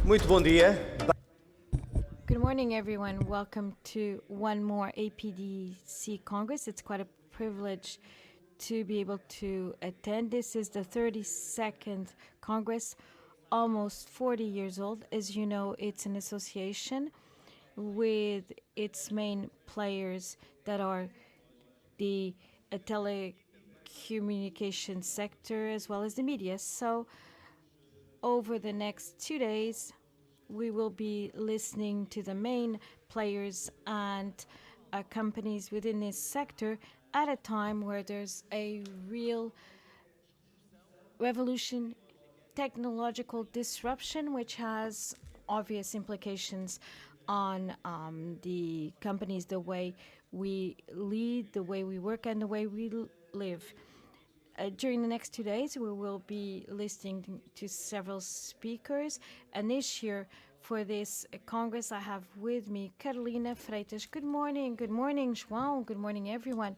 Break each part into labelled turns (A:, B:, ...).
A: Muito bom dia.
B: Good morning, everyone. Welcome to one more APDC Congress. It's quite a privilege to be able to attend. This is the 32nd Congress, almost 40 years old. As you know, it's an association with its main players that are the telecommunication sector as well as the media. So over the next 2 days, we will be listening to the main players and companies within this sector at a time where there's a real revolution, technological disruption, which has obvious implications on the companies, the way we lead, the way we work, and the way we live. During the next 2 days, we will be listening to several speakers. And this year, for this Congress, I have with me Carolina Freitas. Good morning. Good morning, João. Good morning, everyone.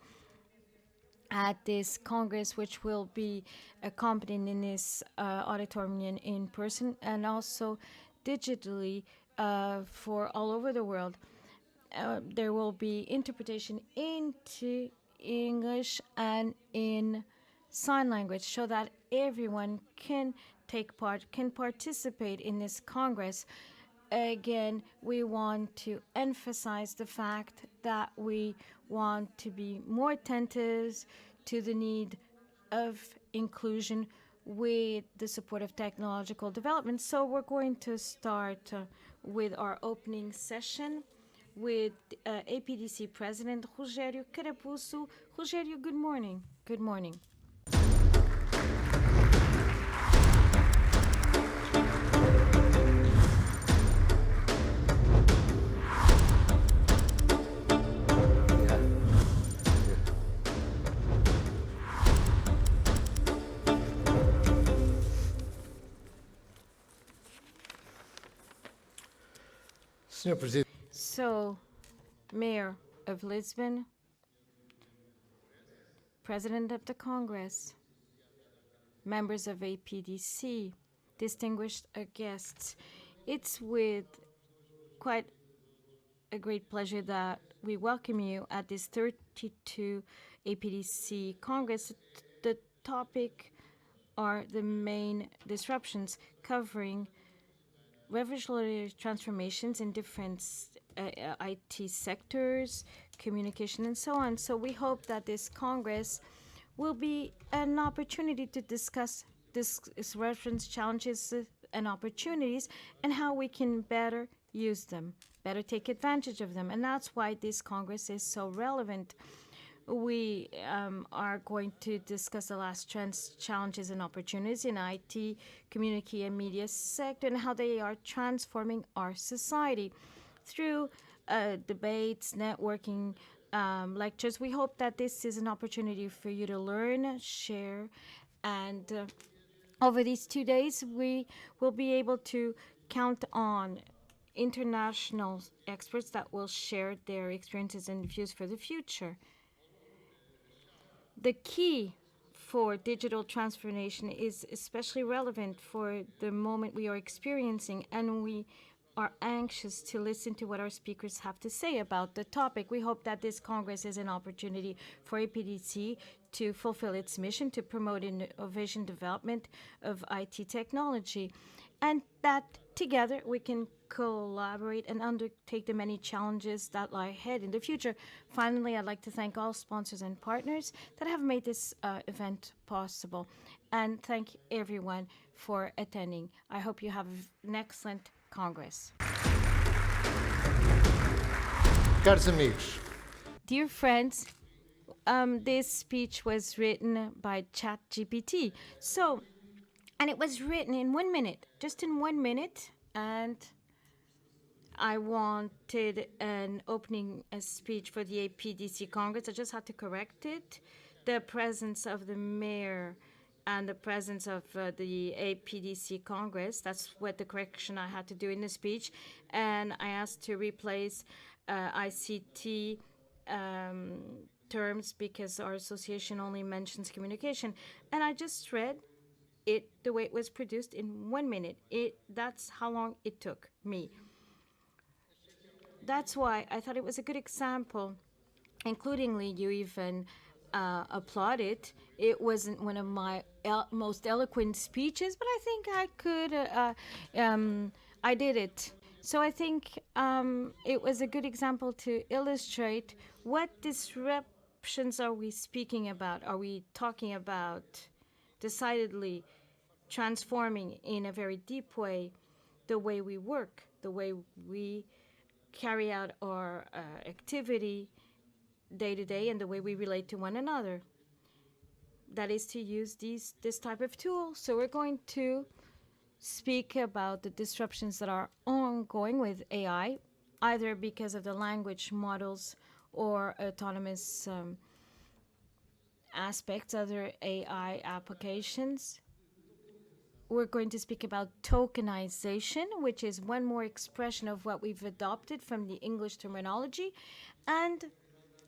B: At this Congress, which will be accompanied in this auditorium in person and also digitally for all over the world. There will be interpretation into English and in sign language so that everyone can take part, can participate in this Congress. Again, we want to emphasize the fact that we want to be more attentive to the need of inclusion with the support of technological development. So we're going to start with our opening session with APDC President Rogério Carapuço. Rogério, good morning. Good morning.
A: Senhor Presidente.
B: So, Mayor of Lisbon, President of the Congress, members of APDC, distinguished guests, it's with quite a great pleasure that we welcome you at this 32 APDC Congress. The topic are the main disruptions covering revolutionary transformations in different IT sectors, communication, and so on. So we hope that this Congress will be an opportunity to discuss this reference challenges and opportunities and how we can better use them, better take advantage of them. And that's why this Congress is so relevant. We are going to discuss the last trends, challenges, and opportunities in IT, community, and media sector and how they are transforming our society through debates, networking, lectures. We hope that this is an opportunity for you to learn, share, and over these 2 days, we will be able to count on international experts that will share their experiences and views for the future. The key for digital transformation is especially relevant for the moment we are experiencing, and we are anxious to listen to what our speakers have to say about the topic. We hope that this Congress is an opportunity for APDC to fulfill its mission to promote innovation development of IT technology, and that together we can collaborate and undertake the many challenges that lie ahead in the future. Finally, I'd like to thank all sponsors and partners that have made this event possible, and thank everyone for attending. I hope you have an excellent Congress.
A: Caros amigos.
B: Dear friends, this speech was written by ChatGPT. And it was written in 1 minute, just in 1 minute. And I wanted an opening speech for the APDC Congress. I just had to correct it. The presence of the mayor and the presence of the APDC Congress, that's what the correction I had to do in the speech. And I asked to replace ICT terms because our association only mentions communication. And I just read it the way it was produced in 1 minute. That's how long it took me. That's why I thought it was a good example. Includingly, you even applauded. It wasn't one of my most eloquent speeches, but I think I could. I did it. So I think it was a good example to illustrate what disruptions are we speaking about. Are we talking about decidedly transforming in a very deep way the way we work, the way we carry out our activity day to day, and the way we relate to one another. That is to use this type of tool. So we're going to speak about the disruptions that are ongoing with AI, either because of the language models or autonomous aspects, other AI applications. We're going to speak about tokenization, which is one more expression of what we've adopted from the English terminology. And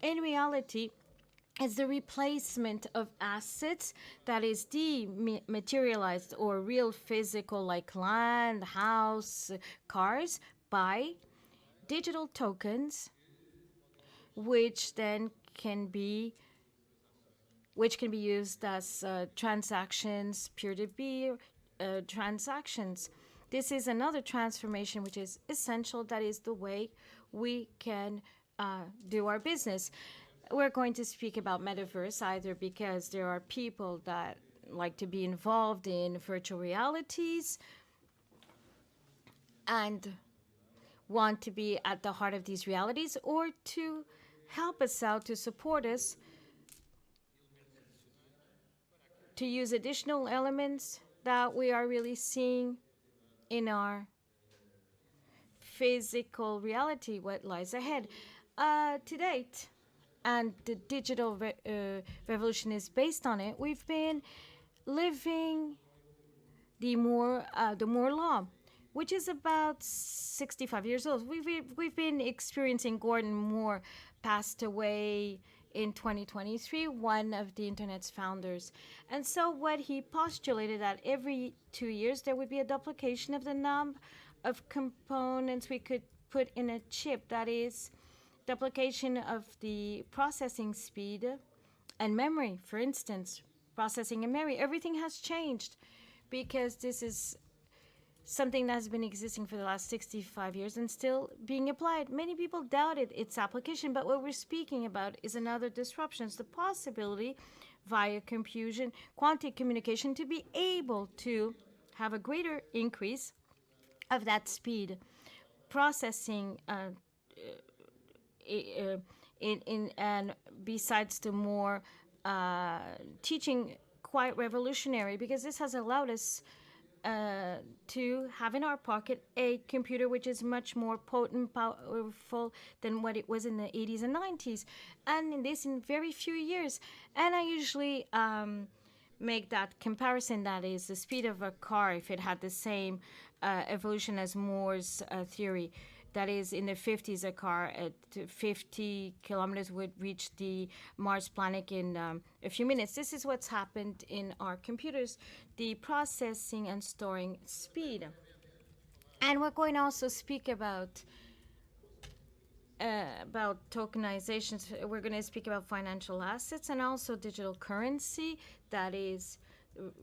B: in reality, it's the replacement of assets that is dematerialized or real physical, like land, house, cars, by digital tokens, which then can be used as transactions, peer-to-peer transactions. This is another transformation which is essential. That is the way we can do our business. We're going to speak about metaverse, either because there are people that like to be involved in virtual realities and want to be at the heart of these realities, or to help us out, to support us, to use additional elements that we are really seeing in our physical reality, what lies ahead. To date, and the digital revolution is based on it, we've been living the Moore law, which is about 65 years old. We've been experiencing Gordon Moore passed away in 2023, one of the internet's founders. And so what he postulated, that every 2 years there would be a duplication of the number of components we could put in a chip. That is, duplication of the processing speed and memory. For instance, processing and memory, everything has changed because this is something that has been existing for the last 65 years and still being applied. Many people doubted its application, but what we're speaking about is another disruption. It's the possibility via computation, quantum communication, to be able to have a greater increase of that speed. Processing and besides the more teaching, quite revolutionary, because this has allowed us to have in our pocket a computer which is much more potent, powerful than what it was in the 80s and 90s, and in this in very few years. And I usually make that comparison, that is the speed of a car, if it had the same evolution as Moore's theory. That is, in the 50s, a car at 50 kilometers would reach the Mars planet in a few minutes. This is what's happened in our computers, the processing and storing speed. And we're going to also speak about tokenizations. We're going to speak about financial assets and also digital currency, that is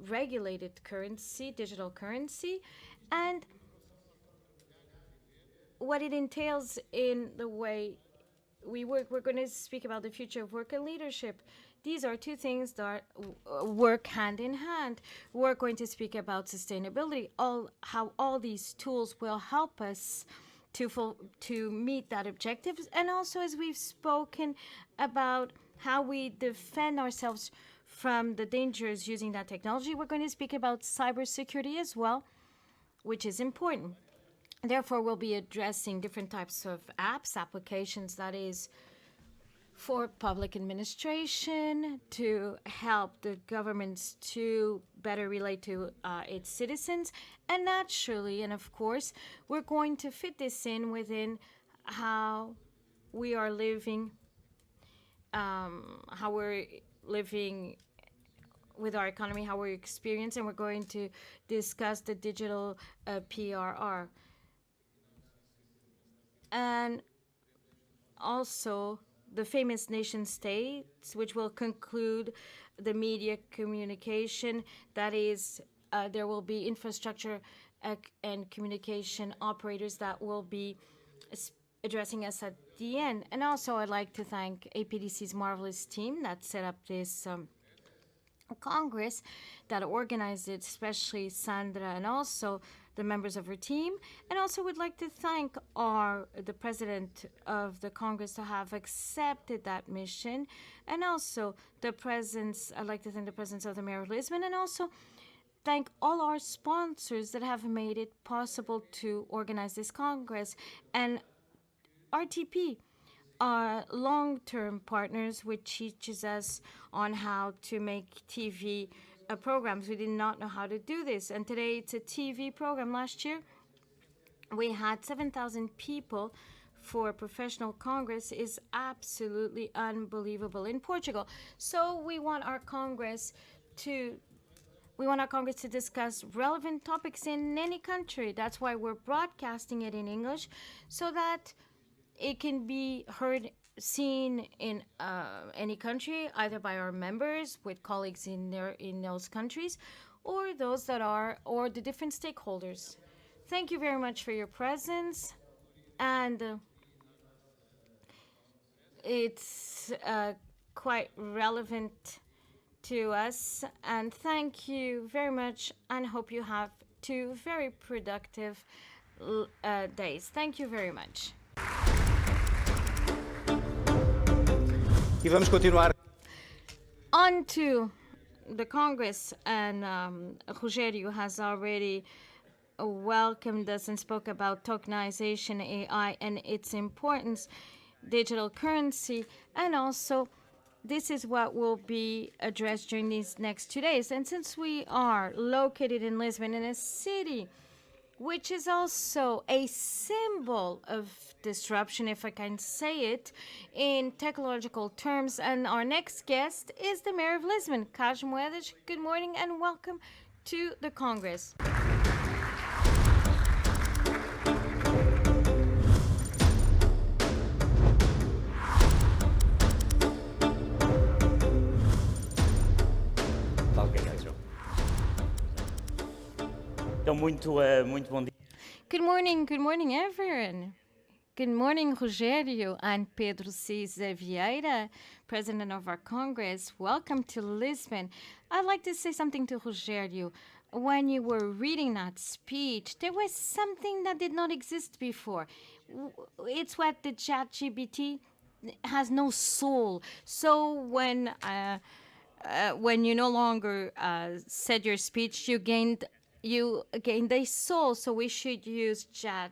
B: regulated currency, digital currency, and what it entails in the way we work. We're going to speak about the future of work and leadership. These are two things that work hand in hand. We're going to speak about sustainability, how all these tools will help us to meet that objective, and also, as we've spoken about, how we defend ourselves from the dangers using that technology. We're going to speak about cybersecurity as well, which is important. Therefore, we'll be addressing different types of apps, applications, that is, for public administration, to help the governments to better relate to its citizens. And naturally, and of course, we're going to fit this in within how we are living, with our economy, how we experience, and we're going to discuss the digital PRR. And also the famous nation states, which will conclude the media communication. That is, there will be infrastructure and communication operators that will be addressing us at the end. And also, I'd like to thank APDC's marvelous team that set up this Congress, that organized it, especially Sandra and also the members of her team. And also would like to thank the president of the Congress to have accepted that mission. And also I'd like to thank the presence of the Mayor of Lisbon, and also thank all our sponsors that have made it possible to organize this Congress. And RTP, are long-term partners, which teaches us on how to make TV programs. We did not know how to do this, and today it's a TV program. Last year, we had 7,000 people for a professional congress. Is absolutely unbelievable in Portugal. So we want our Congress to discuss relevant topics in any country. That's why we're broadcasting it in English, so that it can be heard, seen in any country, either by our members, with colleagues in those countries, or those that are, or the different stakeholders. Thank you very much for your presence, and it's quite relevant to us. And thank you very much, and hope you have 2 very productive days. Thank you very much.
C: E vamos continuar.
B: On to the Congress, and Rogério has already welcomed us and spoke about tokenization, AI, and its importance, digital currency, and also this is what will be addressed during these next 2 days. And since we are located in Lisbon, in a city which is also a symbol of disruption, if I can say it, in technological terms. And our next guest is the Mayor of Lisbon, Carlos Moedas. Good morning and welcome to the Congress.
C: Então, muito bom dia.
B: Good morning, everyone. Good morning, Rogério and Pedro Cisa Vieira, President of our Congress. Welcome to Lisbon. I'd like to say something to Rogério. When you were reading that speech, there was something that did not exist before. It's what the ChatGPT has no soul. So when you no longer said your speech, you gained a soul. So we should use Chat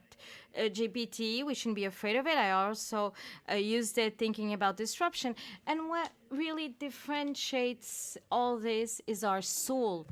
B: GPT. We shouldn't be afraid of it. I also used it thinking about disruption. And what really differentiates all this is our soul.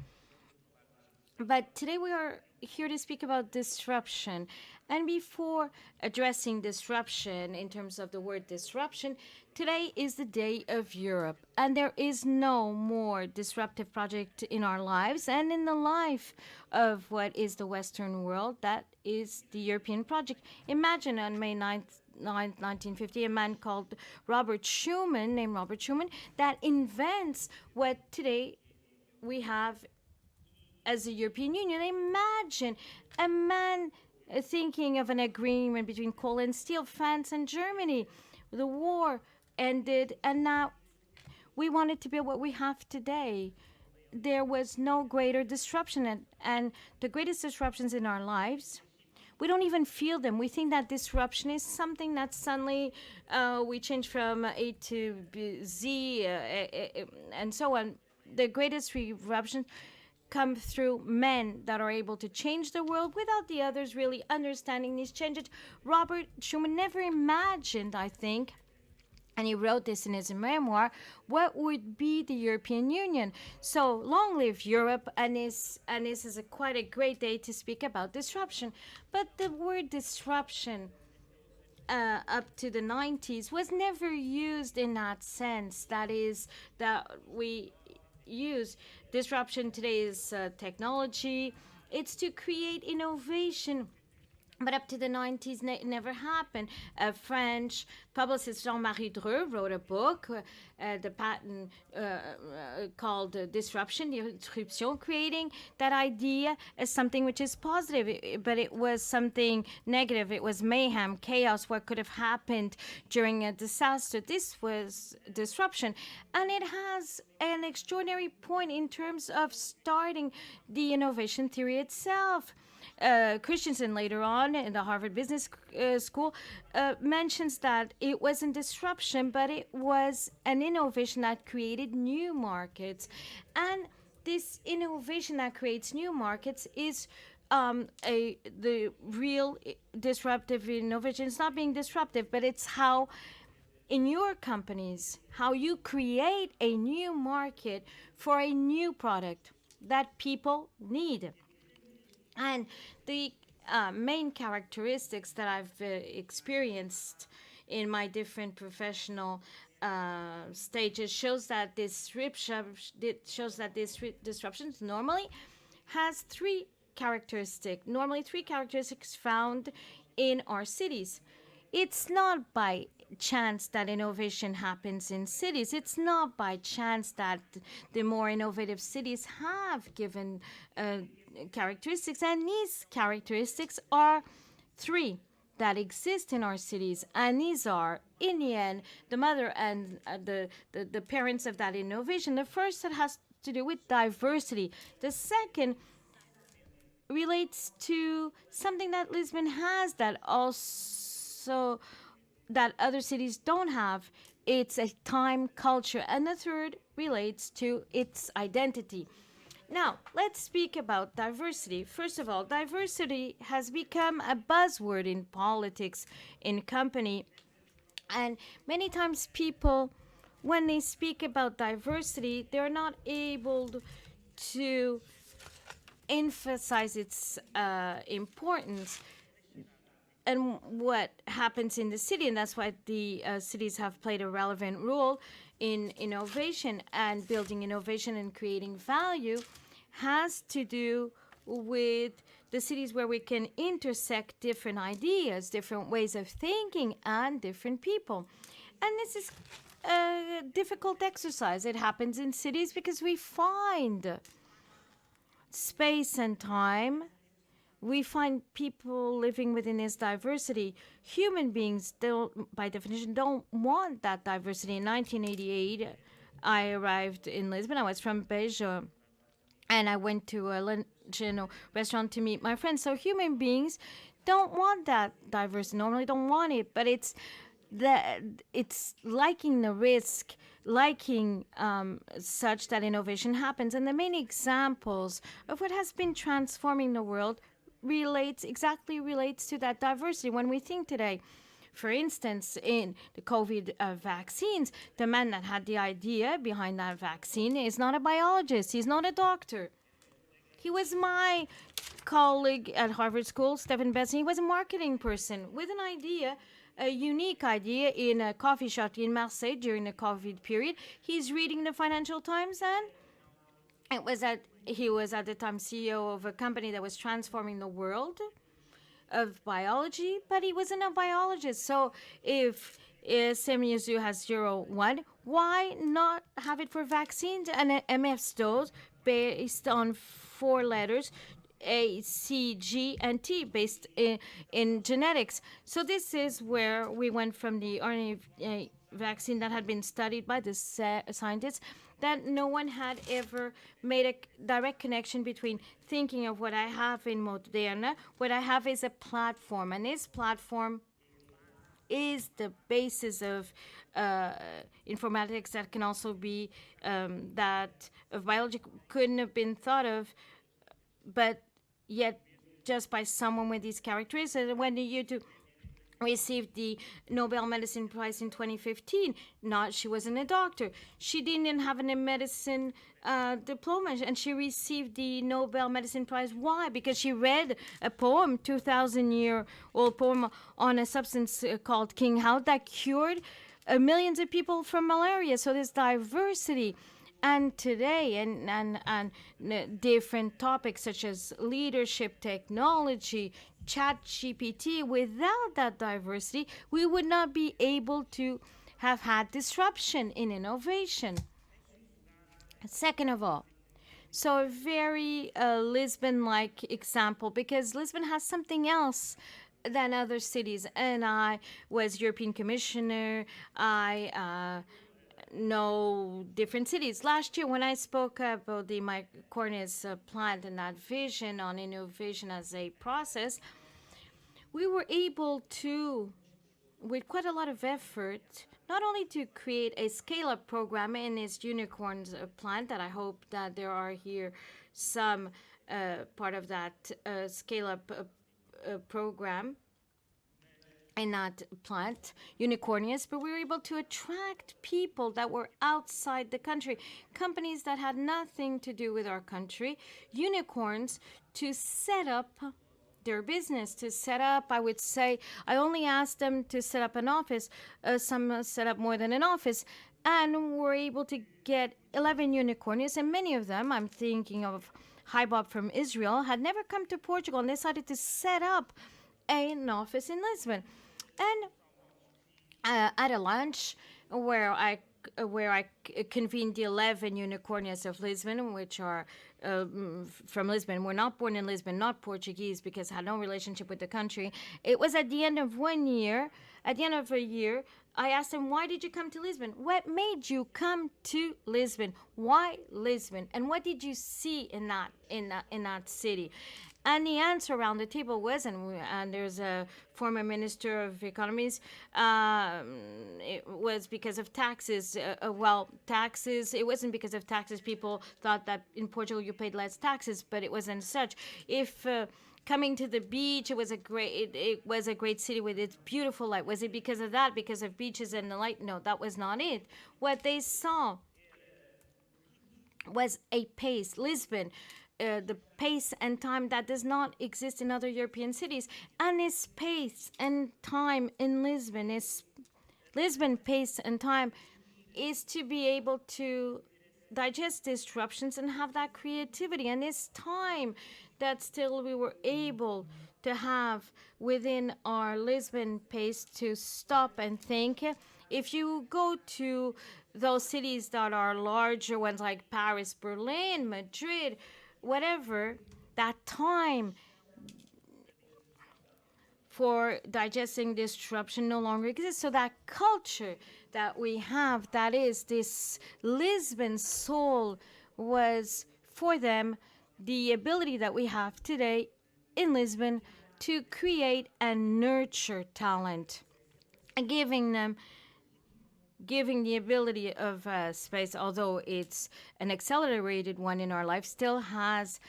B: But today we are here to speak about disruption. And before addressing disruption in terms of the word disruption, today is the Day of Europe. And there is no more disruptive project in our lives and in the life of what is the Western world. That is the European project. Imagine on May 9th, 1950, a man named Robert Schuman, that invents what today we have as a European Union. Imagine a man thinking of an agreement between coal and steel, France and Germany. The war ended, and now we wanted to build what we have today. There was no greater disruption, and the greatest disruptions in our lives, we don't even feel them. We think that disruption is something that suddenly we change from A to Z and so on. The greatest disruptions come through men that are able to change the world without the others really understanding these changes. Robert Schuman never imagined, I think, and he wrote this in his memoir, what would be the European Union. So long live Europe, and this is quite a great day to speak about disruption. But the word disruption up to the 90s was never used in that sense. That is, that we use. Disruption today is technology. It's to create innovation. But up to the 90s, it never happened. A French publicist, Jean-Marie Dreux, wrote a book, the patent called Disruption, Disruption, creating that idea as something which is positive, but it was something negative. It was mayhem, chaos, what could have happened during a disaster. This was disruption. And it has an extraordinary point in terms of starting the innovation theory itself. Christensen later on in the Harvard Business School mentions that it wasn't disruption, but it was an innovation that created new markets. And this innovation that creates new markets is the real disruptive innovation. It's not being disruptive, but it's how in your companies, how you create a new market for a new product that people need. And the main characteristics that I've experienced in my different professional stages shows that this disruption normally has three characteristics found in our cities. It's not by chance that innovation happens in cities. It's not by chance that the more innovative cities have given characteristics, and these characteristics are three that exist in our cities, and these are, in the end, the mother and the parents of that innovation. The first that has to do with diversity. The second relates to something that Lisbon has that also that other cities don't have. It's a time culture. And the third relates to its identity. Now, let's speak about diversity. First of all, diversity has become a buzzword in politics, in company. And many times people, when they speak about diversity, they're not able to emphasize its importance and what happens in the city. And that's why the cities have played a relevant role in innovation, and building innovation and creating value has to do with the cities where we can intersect different ideas, different ways of thinking, and different people. And this is a difficult exercise. It happens in cities because we find space and time. We find people living within this diversity. Human beings, by definition, don't want that diversity. In 1988, I arrived in Lisbon. I was from Beja, and I went to a luncheon restaurant to meet my friends. So human beings don't want that diversity, normally don't want it, but it's liking the risk, liking such that innovation happens. And the main examples of what has been transforming the world relates to that diversity. When we think today, for instance, in the COVID vaccines, the man that had the idea behind that vaccine is not a biologist. He's not a doctor. He was my colleague at Harvard School, Stephen Besson. He was a marketing person with an idea, a unique idea, in a coffee shop in Marseille during the COVID period. He's reading the Financial Times, and he was at the time CEO of a company that was transforming the world of biology, but he wasn't a biologist. So if Semiozu has 01, why not have it for vaccines? And MS-DOS based on 4 letters, A, C, G, and T, based in genetics. So this is where we went from the RNA vaccine that had been studied by the scientists, that no one had ever made a direct connection between thinking of what I have in Moderna. What I have is a platform, and this platform is the basis of informatics that can also be that of biology couldn't have been thought of, but yet just by someone with these characteristics. And when you do received the Nobel Medicine Prize in 2015. She wasn't a doctor. She didn't have a medicine diploma, and she received the Nobel Medicine Prize. Why? Because she read a poem, 2,000-year-old poem on a substance called King How that cured millions of people from malaria. So there's diversity. And today, different topics such as leadership, technology, chat GPT, without that diversity, we would not be able to have had disruption in innovation. Second of all, so a very Lisbon-like example, because Lisbon has something else than other cities. And I was European Commissioner. I know different cities. Last year, when I spoke about the Mycornis plant and that vision on innovation as a process, we were able to, with quite a lot of effort, not only to create a scale-up program in this unicorns plant, that I hope that there are here some part of that scale-up program in that plant, unicornius, but we were able to attract people that were outside the country, companies that had nothing to do with our country, unicorns, to set up their business, to set up, I would say, I only asked them to set up an office. Some set up more than an office, and were able to get 11 unicorns, and many of them, I'm thinking of Bob from Israel, had never come to Portugal and decided to set up an office in Lisbon. And at a lunch where I convened the 11 unicornias of Lisbon, which are from Lisbon. We're not born in Lisbon, not Portuguese, because I had no relationship with the country. It was at the end of one year. At the end of a year, I asked them, "Why did you come to Lisbon? What made you come to Lisbon? Why Lisbon? And what did you see in that city?" And the answer around the table was, and there's a former minister of economies, it was because of taxes. Taxes, it wasn't because of taxes. People thought that in Portugal you paid less taxes, but it wasn't such. If coming to the beach, it was a great city with its beautiful light. Was it because of that, because of beaches and the light? No, that was not it. What they saw was a pace. Lisbon, the pace and time that does not exist in other European cities. And this pace and time in Lisbon pace and time is to be able to digest disruptions and have that creativity. And this time that still we were able to have within our Lisbon pace to stop and think. If you go to those cities that are larger ones like Paris, Berlin, Madrid, whatever, that time for digesting disruption no longer exists. So that culture that we have, that is this Lisbon soul, was for them the ability that we have today in Lisbon to create and nurture talent, and giving the ability of space, although it's an accelerated one in our life, still has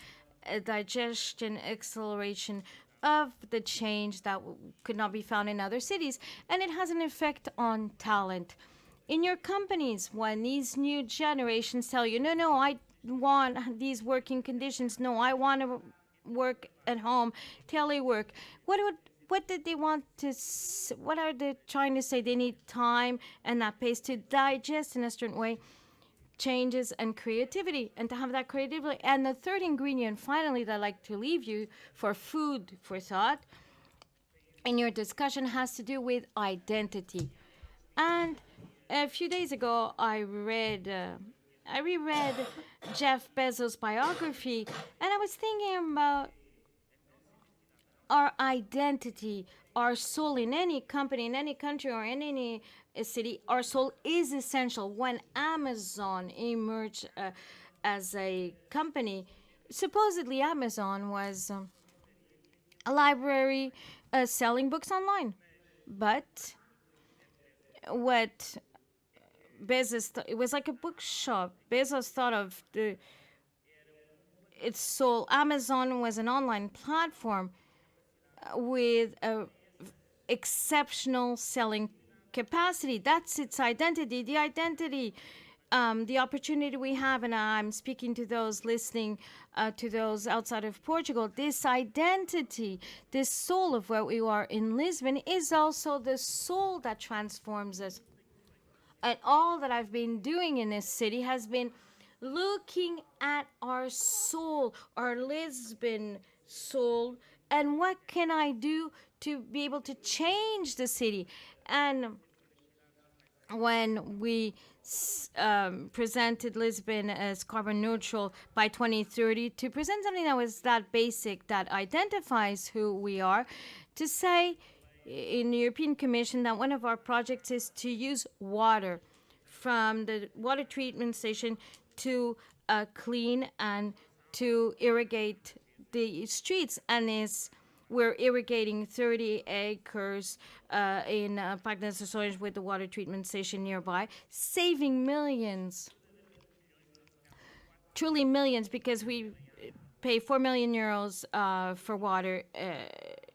B: a digestion acceleration of the change that could not be found in other cities. And it has an effect on talent. In your companies, when these new generations tell you, no, I want these working conditions, no, I want to work at home, telework, what did they want to, what are they trying to say? They need time and that pace to digest in a certain way changes and creativity, and to have that creativity. And the third ingredient, finally, that I'd like to leave you for food for thought in your discussion, has to do with identity. And a few days ago, I reread Jeff Bezos' biography, and I was thinking about our identity, our soul in any company, in any country, or in any city. Our soul is essential. When Amazon emerged as a company, supposedly Amazon was a library selling books online. But what Bezos, it was like a bookshop. Bezos thought of its soul. Amazon was an online platform with a exceptional selling capacity. That's its identity. The identity, the opportunity we have, and I'm speaking to those listening, to those outside of Portugal, this identity, this soul of where we are in Lisbon is also the soul that transforms us. And all that I've been doing in this city has been looking at our soul, our Lisbon soul, and what can I do to be able to change the city. And when we presented Lisbon as carbon neutral by 2030, to present something that was that basic, that identifies who we are, to say in the European Commission that one of our projects is to use water from the water treatment station to clean and to irrigate the streets, and is we're irrigating 30 acres in Parque das Nações with the water treatment station nearby, saving millions, truly millions, because we pay 4 million euros for water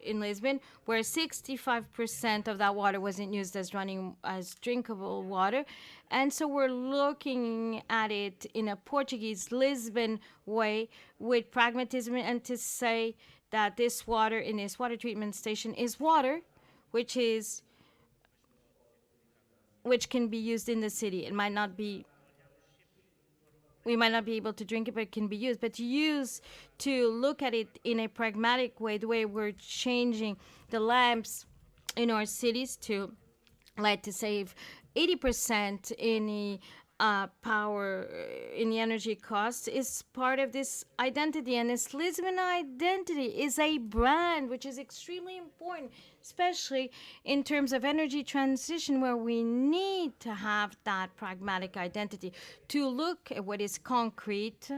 B: in Lisbon, where 65% of that water wasn't used as drinkable water. And so we're looking at it in a Portuguese Lisbon way with pragmatism, and to say that this water in this water treatment station is water which can be used in the city. It might not be, we might not be able to drink it, but it can be used. But to look at it in a pragmatic way, the way we're changing the lamps in our cities to light, to save 80% in the power, in the energy costs, is part of this identity. And this Lisbon identity is a brand which is extremely important, especially in terms of energy transition, where we need to have that pragmatic identity to look at what is concrete.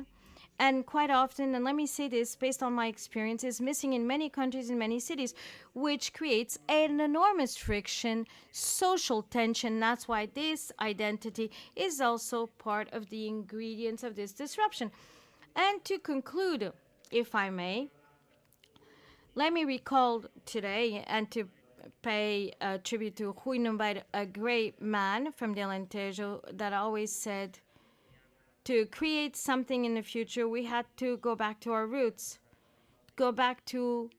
B: And quite often, and let me say this based on my experience, is missing in many countries, in many cities, which creates an enormous friction, social tension. That's why this identity is also part of the ingredients of this disruption. And to conclude, if I may, let me recall today and to pay a tribute to Rui Numbeiro, a great man from the Alentejo, that always said, to create something in the future, we had to go back to our roots. Going back to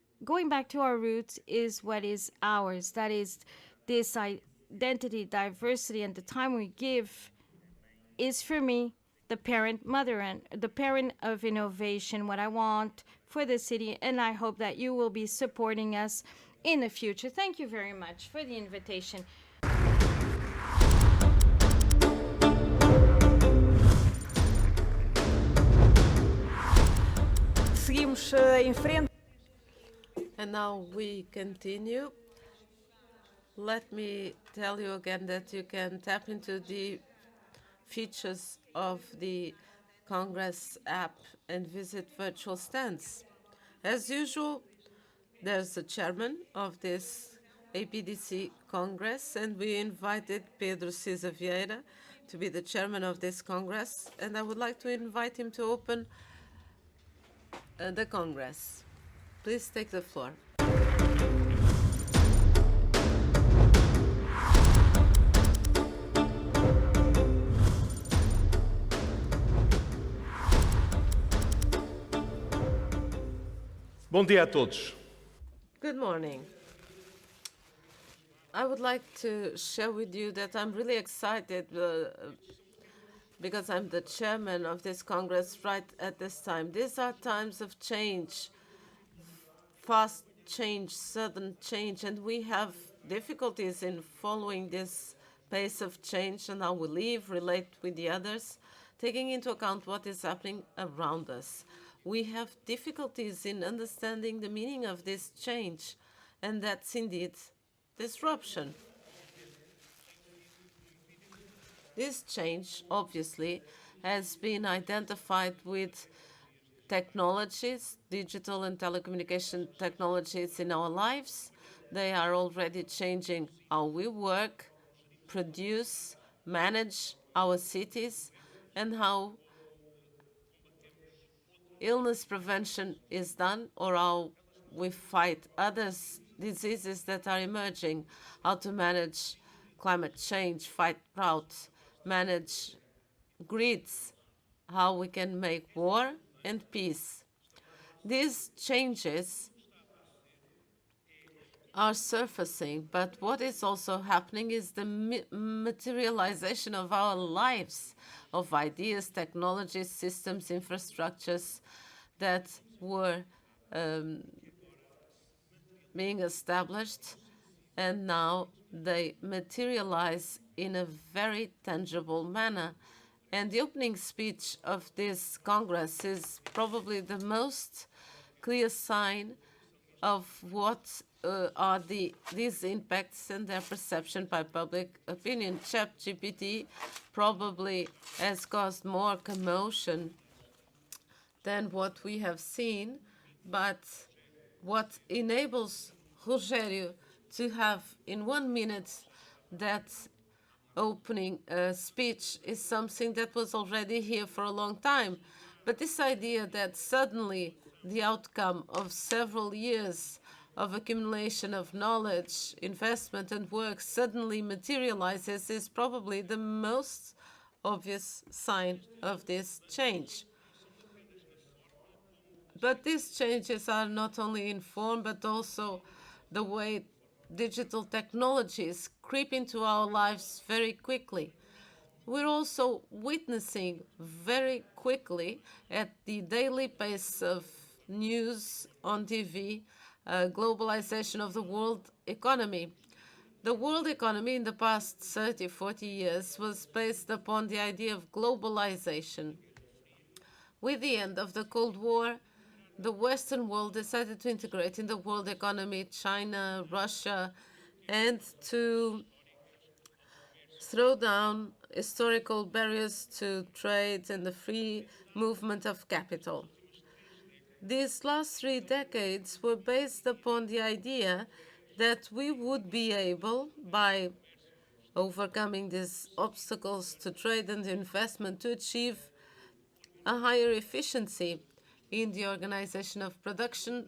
B: our roots is what is ours. That is this identity, diversity, and the time we give is, for me, the parent, mother, and the parent of innovation, what I want for the city, and I hope that you will be supporting us in the future. Thank you very much for the invitation.
D: Seguimos em frente.
E: And now we continue. Let me tell you again that you can tap into the features of the Congress app and visit virtual stands. As usual, there's the chairman of this APDC Congress, and we invited Pedro Cisa Vieira to be the chairman of this Congress, and I would like to invite him to open the Congress. Please take the floor.
F: Bom dia a todos.
E: Good morning. I would like to share with you that I'm really excited because I'm the chairman of this Congress right at this time. These are times of change, fast change, sudden change, and we have difficulties in following this pace of change and how we live, relate with the others, taking into account what is happening around us. We have difficulties in understanding the meaning of this change, and that's indeed disruption. This change, obviously, has been identified with technologies, digital and telecommunication technologies in our lives. They are already changing how we work, produce, manage our cities, and how illness prevention is done, or how we fight other diseases that are emerging, how to manage climate change, fight drought, manage grids, how we can make war and peace. These changes are surfacing, but what is also happening is the materialization of our lives, of ideas, technologies, systems, infrastructures that were being established, and now they materialize in a very tangible manner. And the opening speech of this Congress is probably the most clear sign of what are these impacts and their perception by public opinion. ChatGPT probably has caused more commotion than what we have seen, but what enables Rogério to have in 1 minute that opening speech is something that was already here for a long time. But this idea that suddenly the outcome of several years of accumulation of knowledge, investment, and work suddenly materializes is probably the most obvious sign of this change. But these changes are not only in form, but also the way digital technologies creep into our lives very quickly. We're also witnessing very quickly at the daily pace of news on TV, globalization of the world economy. The world economy in the past 30, 40 years was based upon the idea of globalization. With the end of the Cold War, the Western world decided to integrate in the world economy China, Russia, and to throw down historical barriers to trade and the free movement of capital. These last 3 decades were based upon the idea that we would be able, by overcoming these obstacles to trade and investment, to achieve a higher efficiency in the organization of production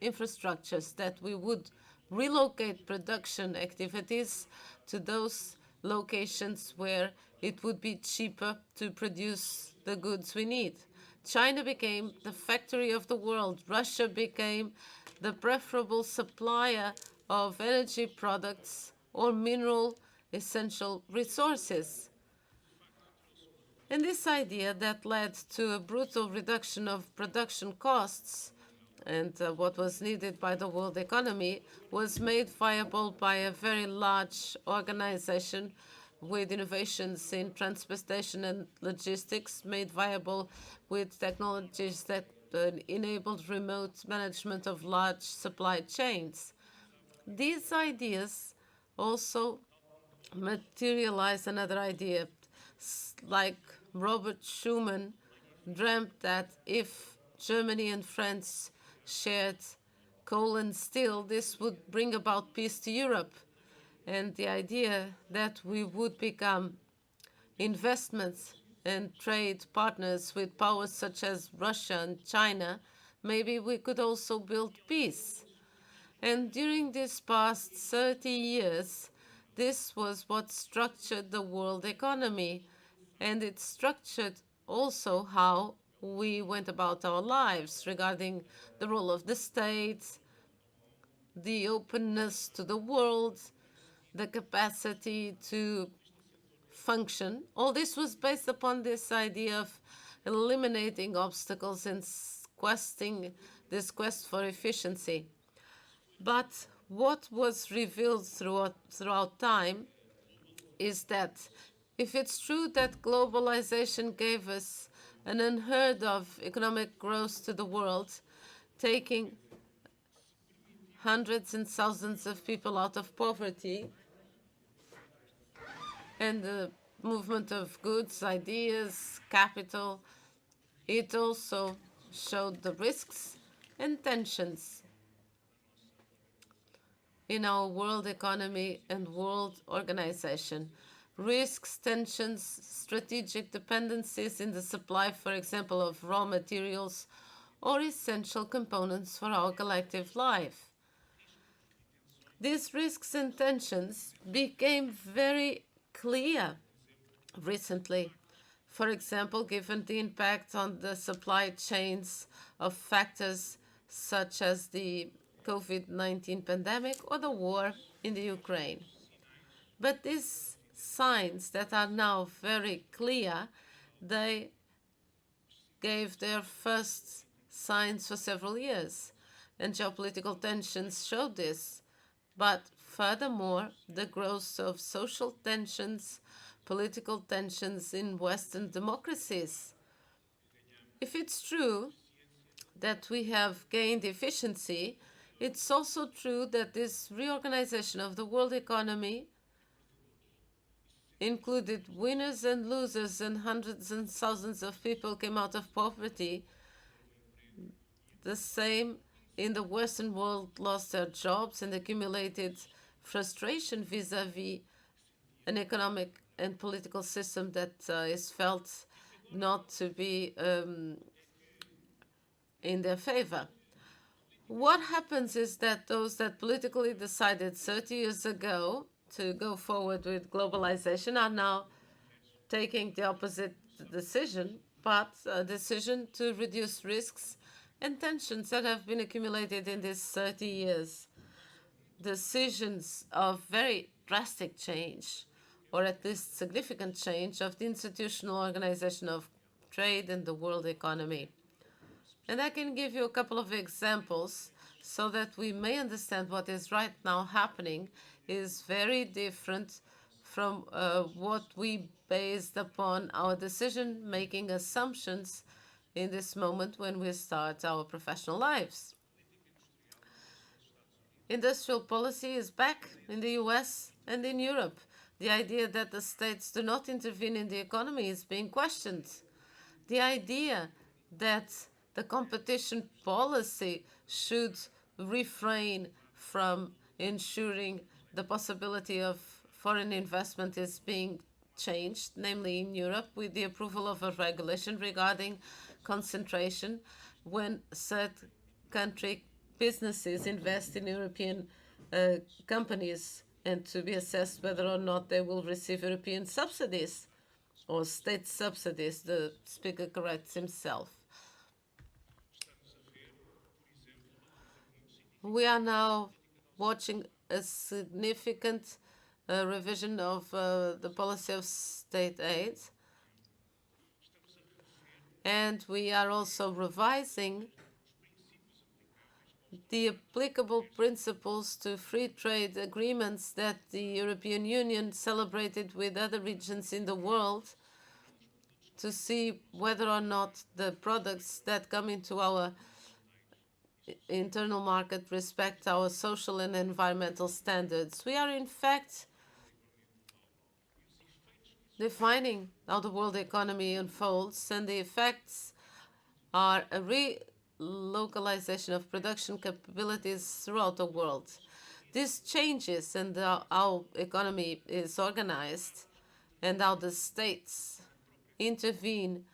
E: infrastructures, that we would relocate production activities to those locations where it would be cheaper to produce the goods we need. China became the factory of the world. Russia became the preferable supplier of energy products or mineral essential resources. And this idea that led to a brutal reduction of production costs and what was needed by the world economy was made viable by a very large organization with innovations in transportation and logistics, made viable with technologies that enabled remote management of large supply chains. These ideas also materialize another idea, like Robert Schuman dreamt that if Germany and France shared coal and steel, this would bring about peace to Europe. And the idea that we would become investments and trade partners with powers such as Russia and China, maybe we could also build peace. And during these past 30 years, this was what structured the world economy. And it structured also how we went about our lives regarding the role of the state, the openness to the world, the capacity to function. All this was based upon this idea of eliminating obstacles and questing this quest for efficiency. But what was revealed throughout time is that if it's true that globalization gave us an unheard of economic growth to the world, taking hundreds and thousands of people out of poverty, and the movement of goods, ideas, capital, it also showed the risks and tensions in our world economy and world organization. Risks, tensions, strategic dependencies in the supply, for example, of raw materials or essential components for our collective life. These risks and tensions became very clear recently. For example, given the impact on the supply chains of factors such as the COVID-19 pandemic or the war in the Ukraine. But these signs that are now very clear, they gave their first signs for several years, and geopolitical tensions showed this. But furthermore, the growth of social tensions, political tensions in Western democracies. If it's true that we have gained efficiency, it's also true that this reorganization of the world economy included winners and losers, and hundreds and thousands of people came out of poverty. The same in the Western world lost their jobs and accumulated frustration vis-a-vis an economic and political system that is felt not to be in their favor. What happens is that those that politically decided 30 years ago to go forward with globalization are now taking the opposite decision, but a decision to reduce risks and tensions that have been accumulated in these 30 years. Decisions of very drastic change, or at least significant change, of the institutional organization of trade and the world economy. And I can give you a couple of examples so that we may understand what is right now happening is very different from what we based upon our decision-making assumptions in this moment when we start our professional lives. Industrial policy is back in the US and in Europe. The idea that the states do not intervene in the economy is being questioned. The idea that the competition policy should refrain from ensuring the possibility of foreign investment is being changed, namely in Europe, with the approval of a regulation regarding concentration when third country businesses invest in European companies, and to be assessed whether or not they will receive European subsidies or state subsidies. The speaker corrects himself. We are now watching a significant revision of the policy of state aid. And we are also revising the applicable principles to free trade agreements that the European Union celebrated with other regions in the world, to see whether or not the products that come into our internal market respect our social and environmental standards. We are, in fact, defining how the world economy unfolds, and the effects are a relocalization of production capabilities throughout the world. These changes in how economy is organized and how the states intervene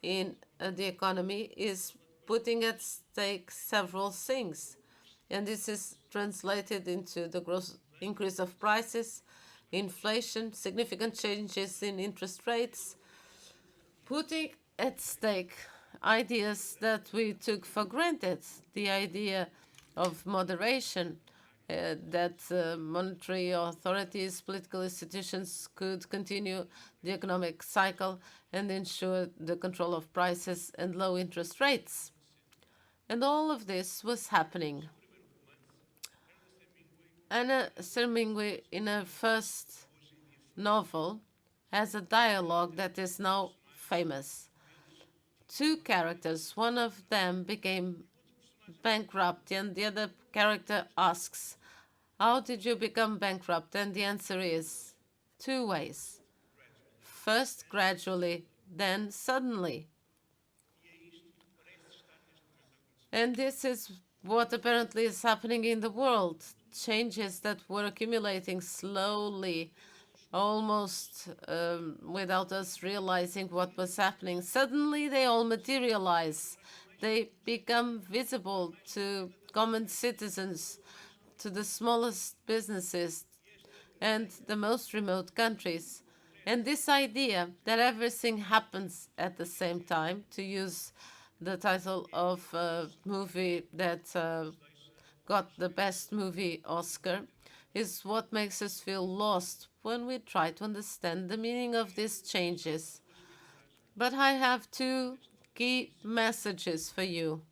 E: in the economy is putting at stake several things. And this is translated into the increase of prices, inflation, significant changes in interest rates, putting at stake ideas that we took for granted, the idea of moderation, that monetary authorities, political institutions could continue the economic cycle and ensure the control of prices and low interest rates. And all of this was happening. Anna Sermingwe, in her first novel, has a dialogue that is now famous. Two characters, one of them became bankrupt, and the other character asks, "How did you become bankrupt?" And the answer is two ways. First, gradually, then suddenly. And this is what apparently is happening in the world. Changes that were accumulating slowly, almost without us realizing what was happening. Suddenly, they all materialize. They become visible to common citizens, to the smallest businesses, and the most remote countries. And this idea that everything happens at the same time, to use the title of a movie that got the Best Movie Oscar, is what makes us feel lost when we try to understand the meaning of these changes. But I have two key messages for you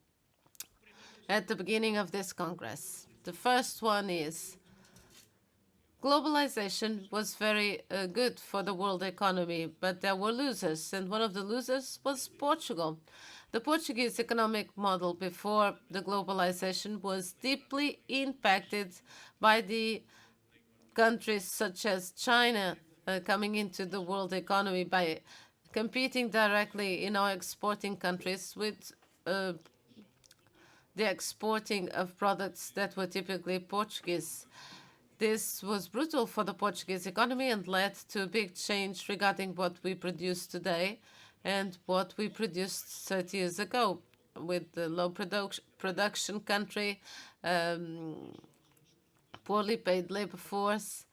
E: at the beginning of this Congress. The first one is globalization was very good for the world economy, but there were losers, and one of the losers was Portugal. The Portuguese economic model before the globalization was deeply impacted by the countries such as China coming into the world economy by competing directly in our exporting countries with the exporting of products that were typically Portuguese. This was brutal for the Portuguese economy and led to a big change regarding what we produce today and what we produced 30 years ago with the low production country, poorly paid labor force,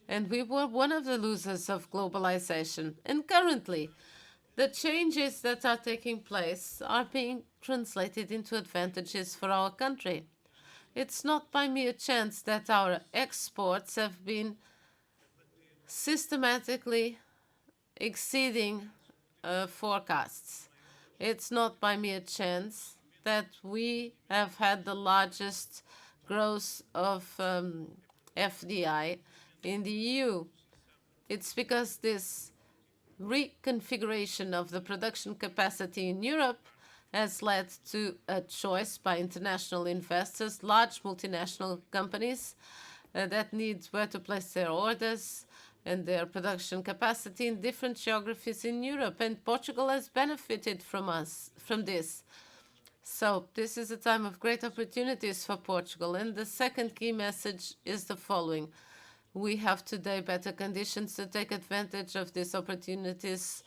E: and we were one of the losers of globalization. And currently, the changes that are taking place are being translated into advantages for our country. It's not by mere chance that our exports have been systematically exceeding forecasts. It's not by mere chance that we have had the largest growth of FDI in the EU. It's because this reconfiguration of the production capacity in Europe has led to a choice by international investors, large multinational companies that need where to place their orders and their production capacity in different geographies in Europe. And Portugal has benefited from this. So this is a time of great opportunities for Portugal. And the second key message is the following. We have today better conditions to take advantage of these opportunities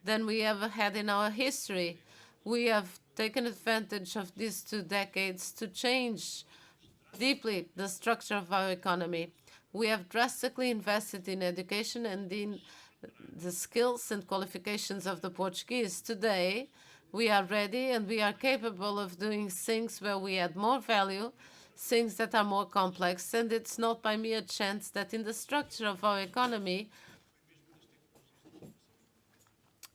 E: than we ever had in our history. We have taken advantage of these 2 decades to change deeply the structure of our economy. We have drastically invested in education and in the skills and qualifications of the Portuguese. Today, we are ready and we are capable of doing things where we add more value, things that are more complex, and it's not by mere chance that in the structure of our economy,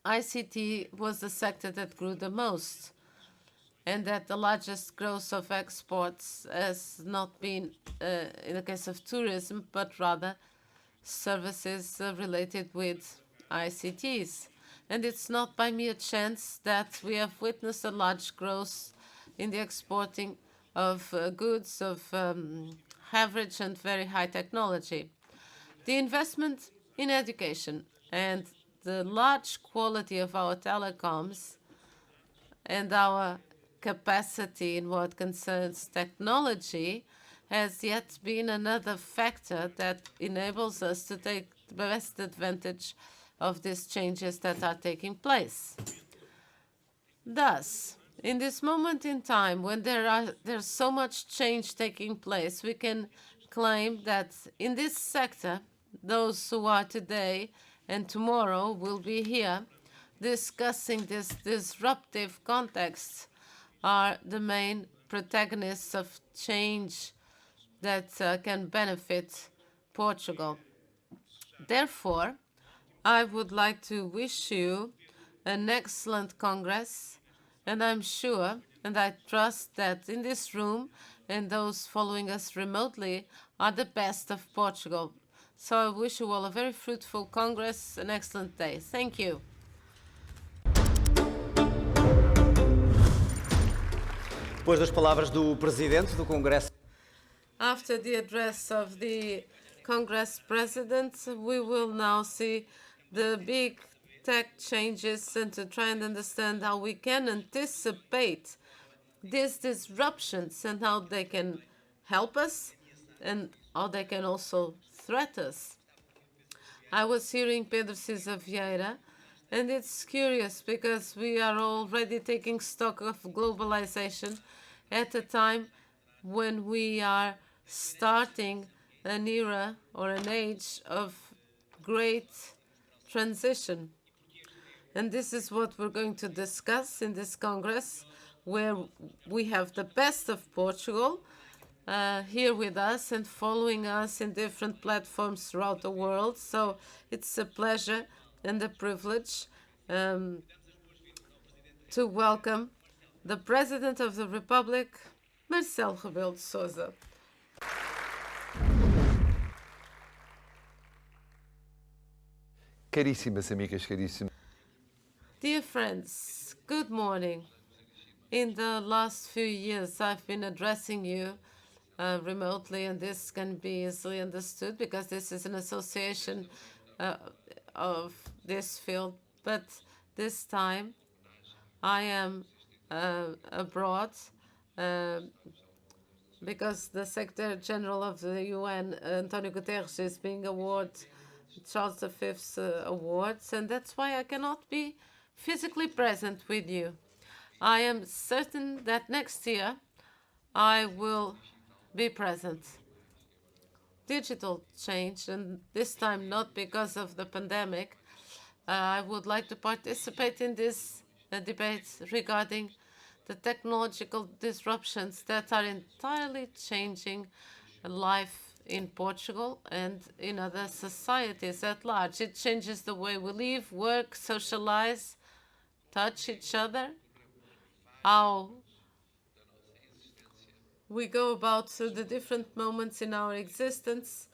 E: ICT was the sector that grew the most, and that the largest growth of exports has not been in the case of tourism, but rather services related with ICTs. And it's not by mere chance that we have witnessed a large growth in the exporting of goods of average and very high technology. The investment in education and the large quality of our telecoms and our capacity in what concerns technology has yet been another factor that enables us to take the best advantage of these changes that are taking place. Thus, in this moment in time when there's so much change taking place, we can claim that in this sector, those who are today and tomorrow will be here discussing this disruptive context are the main protagonists of change that can benefit Portugal. Therefore, I would like to wish you an excellent Congress, and I'm sure and I trust that in this room and those following us remotely are the best of Portugal. So I wish you all a very fruitful Congress, an excellent day. Thank you.
C: Depois das palavras do Presidente do Congresso.
E: After the address of the Congress President, we will now see the big tech changes and to try and understand how we can anticipate these disruptions and how they can help us and how they can also threaten us. I was hearing Pedro Cisa Vieira, and it's curious because we are already taking stock of globalization at a time when we are starting an era or an age of great transition. And this is what we're going to discuss in this Congress, where we have the best of Portugal here with us and following us in different platforms throughout the world. So it's a pleasure and a privilege to welcome the President of the Republic, Marcelo Rebelo de Sousa.
G: Caríssimas amigas, caríssimos.
E: Dear friends, good morning. In the last few years, I've been addressing you remotely, and this can be easily understood because this is an association of this field. But this time, I am abroad because the Secretary General of the UN, Antonio Guterres, is being awarded Charles V's awards, and that's why I cannot be physically present with you. I am certain that next year I will be present. Digital change, and this time not because of the pandemic. I would like to participate in this debate regarding the technological disruptions that are entirely changing life in Portugal and in other societies at large. It changes the way we live, work, socialize, touch each other, how we go about the different moments in our existence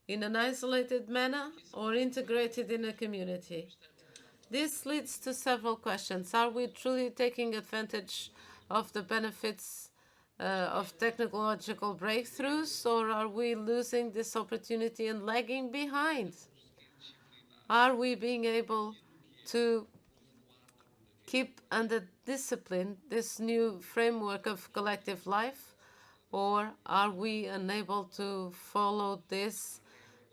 E: in an isolated manner or integrated in a community. This leads to several questions. Are we truly taking advantage of the benefits of technological breakthroughs, or are we losing this opportunity and lagging behind? Are we being able to keep under discipline this new framework of collective life, or are we unable to follow this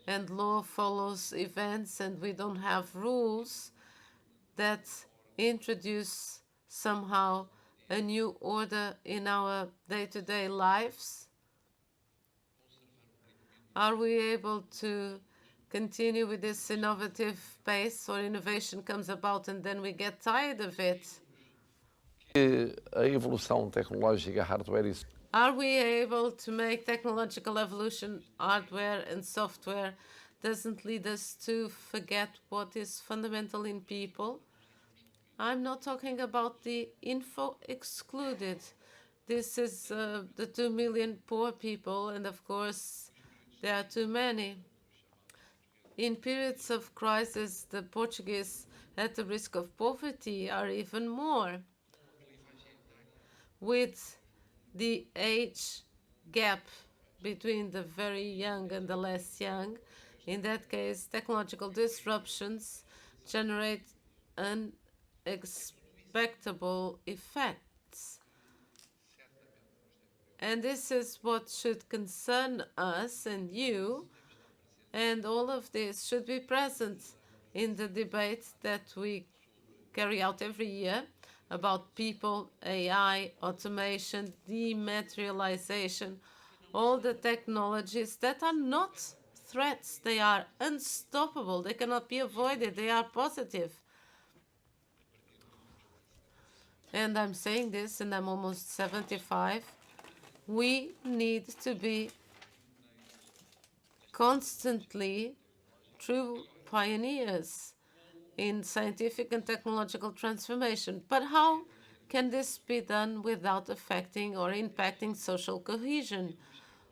E: and law follows events and we don't have rules that introduce somehow a new order in our day-to-day lives? Are we able to continue with this innovative pace, or innovation comes about and then we get tired of it?
G: A evolução tecnológica, hardware e
E: Are we able to make technological evolution, hardware and software, doesn't lead us to forget what is fundamental in people? I'm not talking about the info excluded. This is the 2 million poor people, and of course, there are too many. In periods of crisis, the Portuguese at the risk of poverty are even more. With the age gap between the very young and the less young, in that case, technological disruptions generate unexpectable effects. And this is what should concern us and you, and all of this should be present in the debate that we carry out every year about people, AI, automation, dematerialization, all the technologies that are not threats. They are unstoppable. They cannot be avoided. They are positive. And I'm saying this, and I'm almost 75. We need to be constantly true pioneers in scientific and technological transformation. But how can this be done without affecting or impacting social cohesion,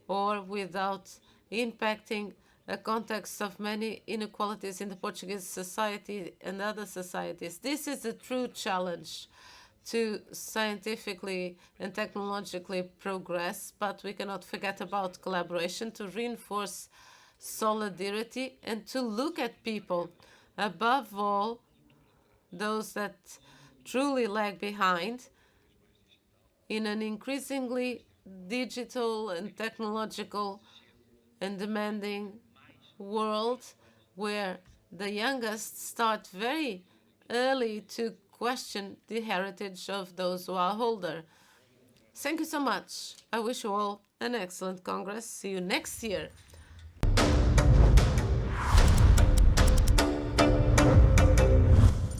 E: or without impacting a context of many inequalities in the Portuguese society and other societies? This is a true challenge to scientifically and technologically progress, but we cannot forget about collaboration to reinforce solidarity and to look at people, above all those that truly lag behind, in an increasingly digital and technological and demanding world where the youngest start very early to question the heritage of those who are older. Thank you so much. I wish you all an excellent Congress. See you next year